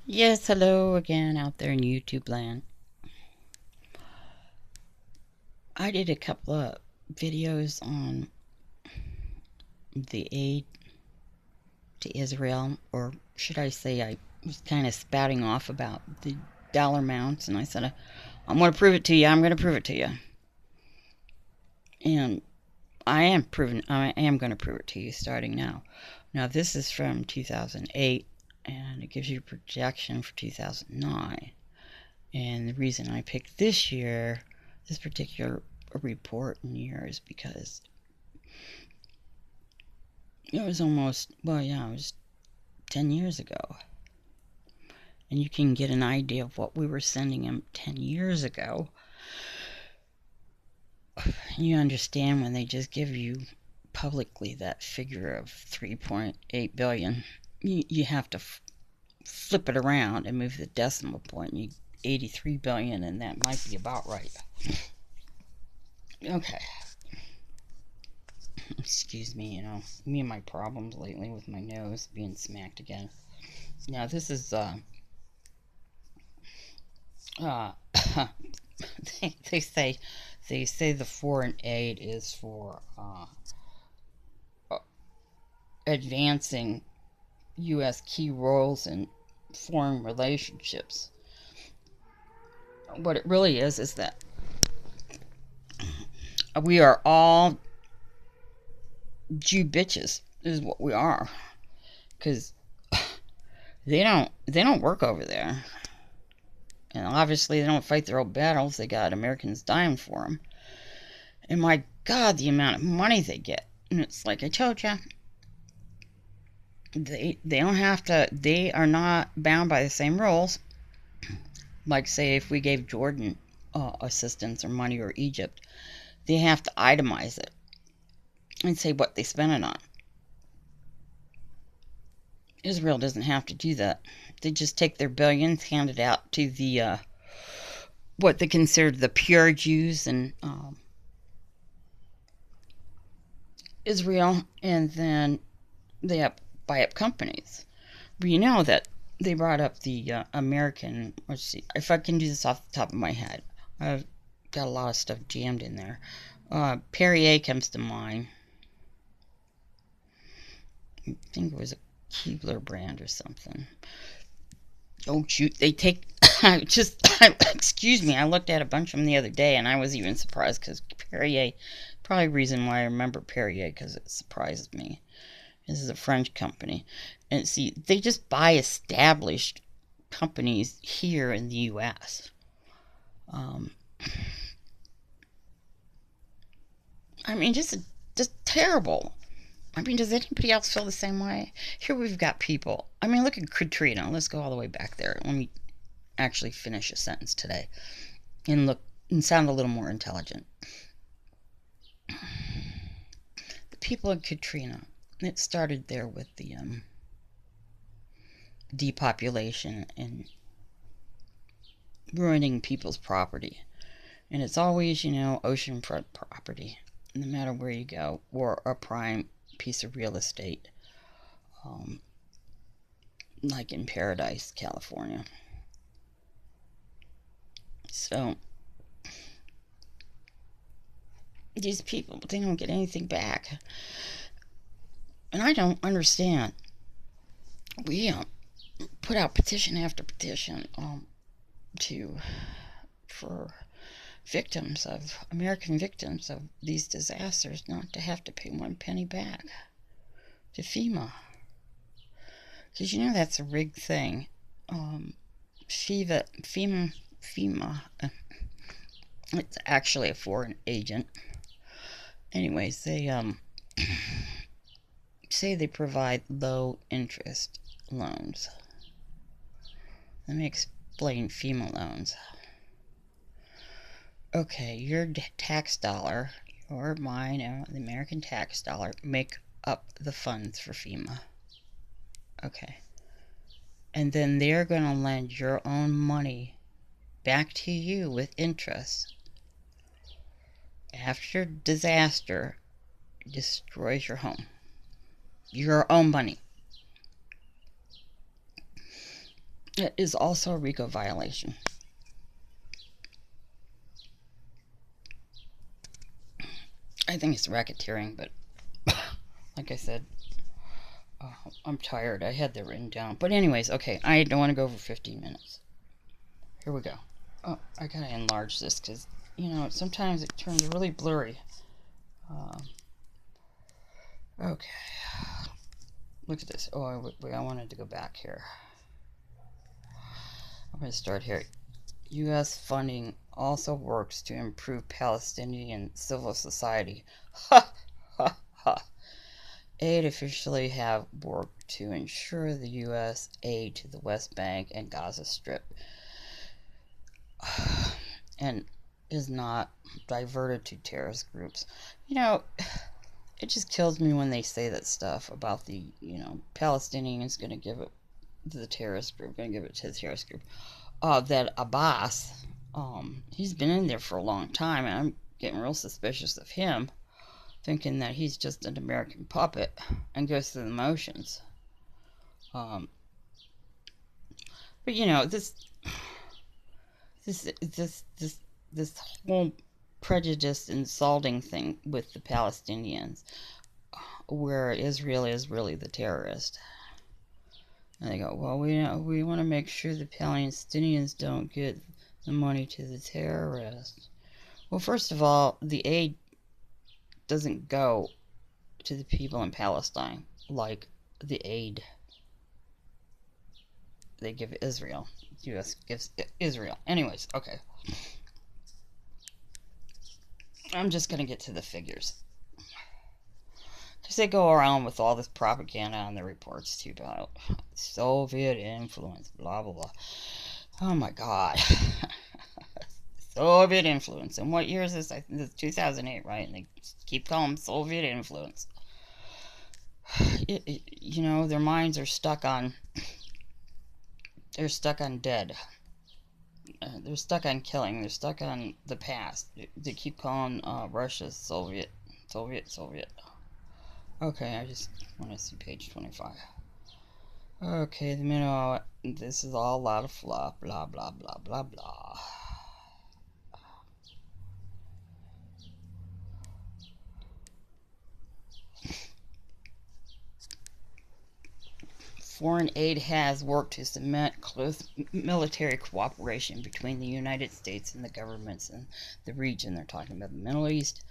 Yes, hello again out there in YouTube land. I did a couple of videos on the aid to Israel, or should I say, I was kind of spouting off about the dollar amounts, and I said, I'm going to prove it to you, I'm going to prove it to you. And I am going to prove it to you starting now. Now, this is from 2008, and it gives you a projection for 2009. And the reason I picked this year, this particular report and year, is because it was it was 10 years ago. And you can get an idea of what we were sending them 10 years ago. You understand when they just give you publicly that figure of 3.8 billion, you have to flip it around and move the decimal point. You 83 billion, and that might be about right. Okay. Excuse me, me and my problems lately with my nose being smacked again. Now this is uh they say the foreign aid is for advancing U.S. key roles in foreign relationships. What it really is that we are all Jew bitches, is what we are, because they don't work over there, and obviously they don't fight their own battles. They got Americans dying for them, and my God, the amount of money they get. And it's like I told you, they don't have to. They are not bound by the same rules. Like, say, if we gave Jordan assistance or money, or Egypt, they have to itemize it and say what they spent it on. Israel doesn't have to do that. They just take their billions, hand it out to the what they consider the pure Jews in Israel, and then they buy up companies. But you know that they brought up the American. Let's see if I can do this off the top of my head. I've got a lot of stuff jammed in there. Perrier comes to mind. I think it was a Keebler brand or something. Oh shoot, they take excuse me, I looked at a bunch of them the other day, and I was even surprised because Perrier, probably the reason why I remember Perrier, because it surprised me. This is a French company, and see, they just buy established companies here in the U.S. I mean, just terrible. I mean, does anybody else feel the same way? Here we've got people. I mean, look at Katrina. Let's go all the way back there. Let me actually finish a sentence today and look and sound a little more intelligent. The people in Katrina, it started there with the depopulation and ruining people's property. And it's always, oceanfront property, no matter where you go, or a prime piece of real estate, like in Paradise, California. So these people, they don't get anything back, and I don't understand. We put out petition after petition to for American victims of these disasters not to have to pay one penny back to FEMA, because that's a rigged thing. FEMA, it's actually a foreign agent. Anyways, they say they provide low interest loans. Let me explain FEMA loans. Okay, your tax dollar, or mine, the American tax dollar, make up the funds for FEMA. Okay. And then they're going to lend your own money back to you with interest. After disaster destroys your home. Your own money. It is also a RICO violation. I think it's racketeering, but like I said, I'm tired. I had that written down. But anyways, okay, I don't want to go over 15 minutes. Here we go. Oh, I gotta enlarge this because, you know, sometimes it turns really blurry. Okay. Look at this. Oh, I wanted to go back here. I'm going to start here. U.S. funding also works to improve Palestinian civil society. Ha! Ha! Ha! Aid officially have worked to ensure the U.S. aid to the West Bank and Gaza Strip and is not diverted to terrorist groups. You know, it just kills me when they say that stuff about the, you know, Palestinians going to give it to the terrorist group, going to give it to the terrorist group. That Abbas, he's been in there for a long time, and I'm getting real suspicious of him, thinking that he's just an American puppet and goes through the motions. But you know, this whole prejudice insulting thing with the Palestinians, where Israel is really the terrorist. And they go, well, we want to make sure the Palestinians don't get the money to the terrorists. Well, first of all, the aid doesn't go to the people in Palestine like the aid they give Israel. The U.S. gives Israel. Anyways, okay. I'm just going to get to the figures. Because they go around with all this propaganda on the reports, too, about Soviet influence, blah, blah, blah. Oh, my God. Soviet influence. And what year is this? I think it's 2008, right? And they keep calling them Soviet influence. You know, their minds are stuck on... They're stuck on dead. They're stuck on killing. They're stuck on the past. They keep calling Russia Soviet. Okay, I just want to see page 25. Okay, the minnow. This is all a lot of fluff. Blah, blah, blah, blah, blah. Foreign aid has worked to cement close military cooperation between the United States and the governments in the region. They're talking about the Middle East.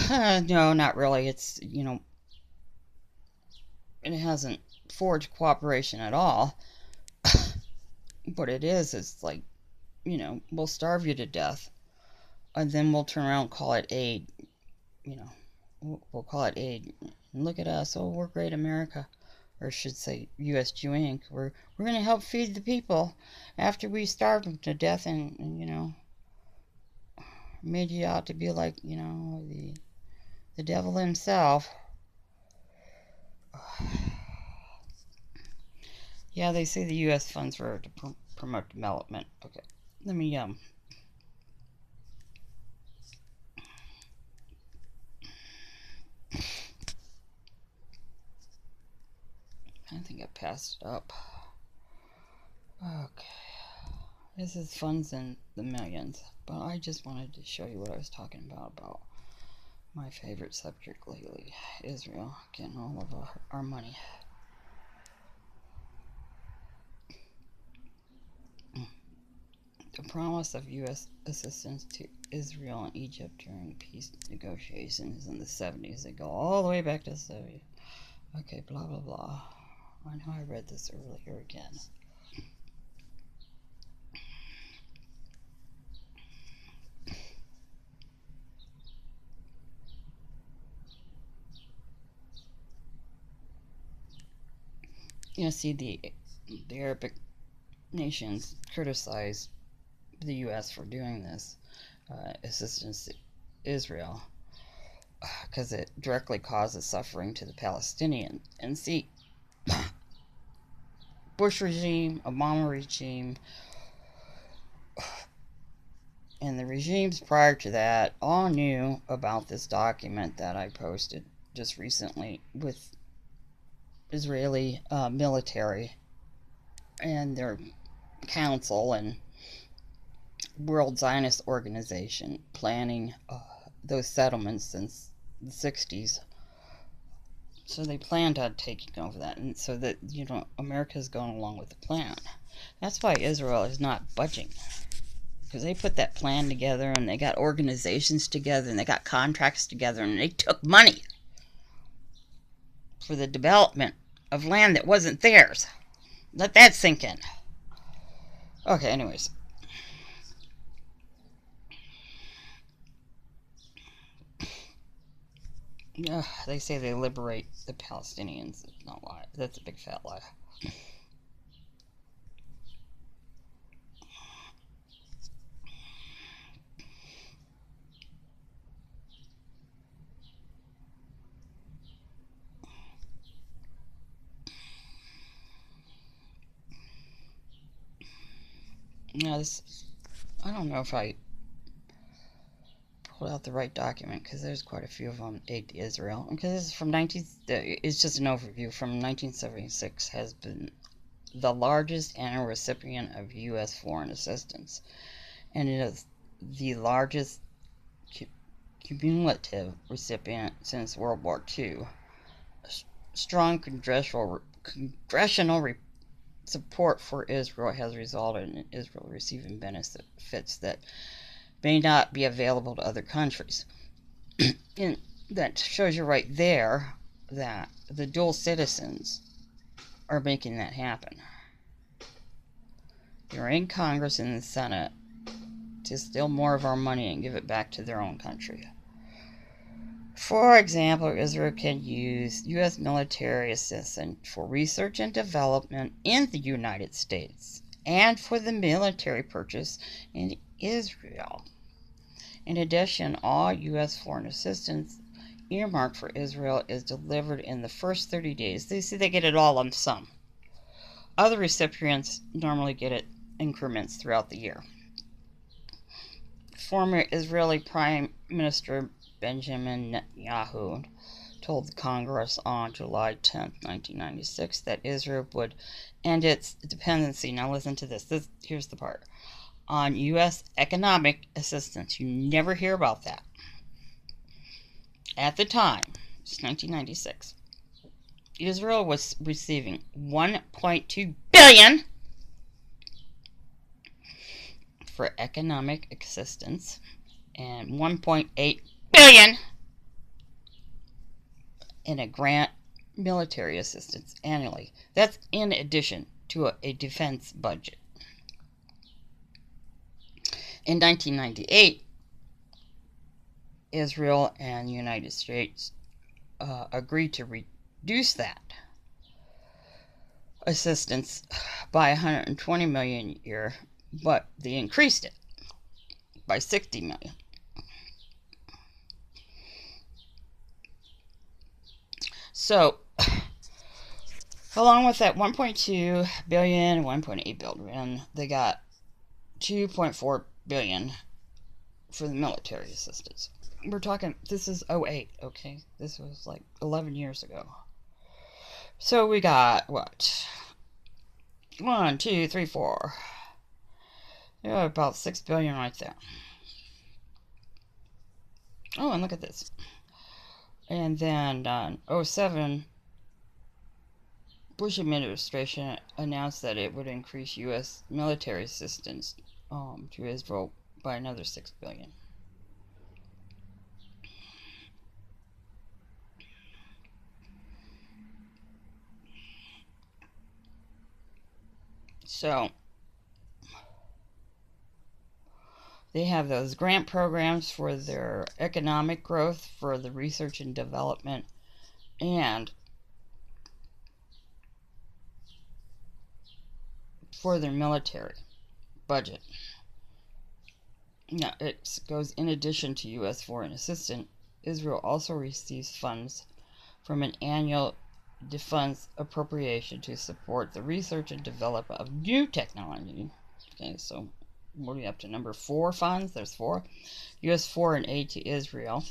No, not really. It's, you know, it hasn't forged cooperation at all. What it is, it's like, you know, we'll starve you to death, and then we'll turn around and call it aid. You know, we'll call it aid. And look at us. Oh, we're great America. Or I should say USG Inc. We're going to help feed the people after we starve them to death, and you know, made you out to be like, you know, the devil himself. Yeah, they say the U.S. funds for to promote development. Okay, let me I think I passed it up. Okay. This is funds in the millions, but I just wanted to show you what I was talking about my favorite subject lately, Israel getting all of our money. The promise of U.S. assistance to Israel and Egypt during peace negotiations in the 70s. They go all the way back to Soviet. Okay, blah, blah, blah. I know I read this earlier again. You know, see, the Arabic nations criticize the U.S. for doing this assistance to Israel because it directly causes suffering to the Palestinians. And see, Bush regime, Obama regime, and the regimes prior to that all knew about this document that I posted just recently with Israeli military and their council and World Zionist Organization planning those settlements since the 60s. So they planned on taking over that, and so that, America's going along with the plan. That's why Israel is not budging, because they put that plan together, and they got organizations together, and they got contracts together, and they took money for the development of land that wasn't theirs. Let that sink in. Okay, anyways. They say they liberate the Palestinians. It's not a lie. That's a big fat lie. I don't know if I pulled out the right document, because there's quite a few of them. Aid to Israel, because this is from it's just an overview from 1976. Has been the largest annual recipient of U.S. foreign assistance, and it is the largest cumulative recipient since World War II. Strong congressional support for Israel has resulted in Israel receiving benefits that may not be available to other countries. And that shows you right there that the dual citizens are making that happen. They're in Congress and the Senate to steal more of our money and give it back to their own country. For example, Israel can use U.S. military assistance for research and development in the United States and for the military purchase in Israel. In addition, all U.S. foreign assistance earmarked for Israel is delivered in the first 30 days. They get it all lump sum. Other recipients normally get it increments throughout the year. Former Israeli Prime Minister Benjamin Netanyahu told the Congress on July 10, 1996, that Israel would end its dependency. Now listen to this. Here's the part. On U.S. economic assistance. You never hear about that. At the time, it's 1996, Israel was receiving $1.2 billion for economic assistance and $1.8 billion in a grant military assistance annually. That's in addition to a defense budget. In 1998, Israel and the United States agreed to reduce that assistance by $120 million a year, but they increased it by $60 million. So, along with that $1.2 billion, $1.8 billion, they got $2.4 billion for the military assistance. We're talking, this is 2008, okay? This was like 11 years ago. So we got, what? 1, 2, 3, 4. Yeah, about $6 billion right there. Oh, and look at this. And then on 2007, Bush administration announced that it would increase U.S. military assistance to Israel by another $6 billion. So they have those grant programs for their economic growth, for the research and development, and for their military budget. Now, it goes in addition to U.S. foreign assistance. Israel also receives funds from an annual defense appropriation to support the research and development of new technology. Okay, so what are we up to? Number 4 funds? There's 4. U.S. foreign aid to Israel